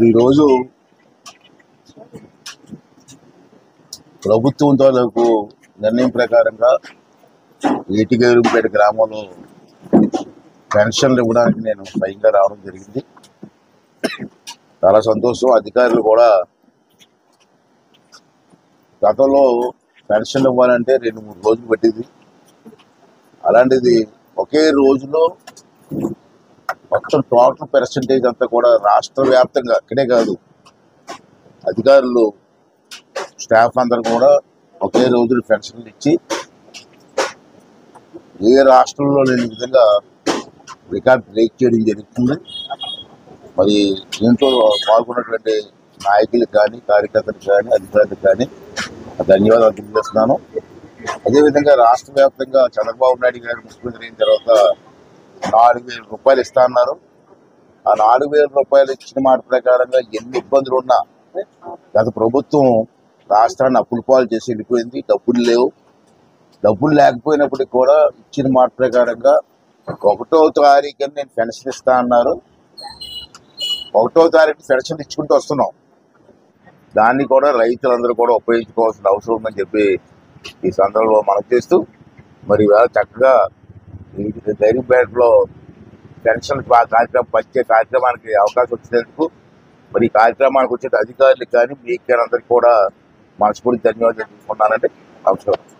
మరి ఈరోజు ప్రభుత్వం తాలూకు నిర్ణయం ప్రకారంగా ఏటిగేరుపేట గ్రామంలో పెన్షన్లు ఇవ్వడానికి నేను స్వయంగా రావడం జరిగింది. చాలా సంతోషం. అధికారులు కూడా గతంలో పెన్షన్ ఇవ్వాలంటే 2-3 రోజులు పట్టింది. అలాంటిది ఒకే రోజులో మొత్తం టోటల్ పర్సంటేజ్ అంతా కూడా రాష్ట్ర వ్యాప్తంగా ఇక్కడే కాదు, అధికారులు స్టాఫ్ అందరూ కూడా ఒకే రోజులు పెన్షన్లు ఇచ్చి ఏ రాష్ట్రంలో లేని విధంగా రికార్డ్ బ్రేక్ చేయడం జరుగుతుంది. మరి దీంట్లో పాల్గొన్నటువంటి నాయకులకు కానీ, కార్యకర్తలకు కానీ, అధికారులకు కానీ ధన్యవాదాలు తెలియజేస్తున్నాను. అదేవిధంగా రాష్ట్ర వ్యాప్తంగా చంద్రబాబు నాయుడు గారు ముఖ్యమంత్రి అయిన తర్వాత 4,000 రూపాయలు ఇస్తా అన్నారు. ఆ 4,000 రూపాయలు ఇచ్చిన మాట ప్రకారంగా ఎన్ని ఇబ్బందులు ఉన్నా గత ప్రభుత్వం రాష్ట్రాన్ని అప్పుల పాలు చేసి వెళ్ళిపోయింది. డబ్బులు లేవు. డబ్బులు లేకపోయినప్పటికీ కూడా ఇచ్చిన మాట ప్రకారంగా 1వ తారీఖున నేను పెన్షన్ ఇస్తా అన్నారు. 1వ తారీఖు పెన్షన్ ఇచ్చుకుంటూ వస్తున్నాం. దాన్ని కూడా రైతులందరూ కూడా ఉపయోగించుకోవాల్సిన అవసరం ఉందని చెప్పి ఈ సందర్భంలో మనం చేస్తూ, మరి ఇవాళ చక్కగా ధైర్యంపేటలో పెన్షన్ కార్యక్రమం పంచే కార్యక్రమానికి అవకాశం వచ్చినందుకు మరి ఈ కార్యక్రమానికి వచ్చే అధికారులకు కానీ మీకు కానీ అందరికీ కూడా మనస్ఫూర్తి ధన్యవాదాలు తెలుసుకున్నానండి. నమస్కారం.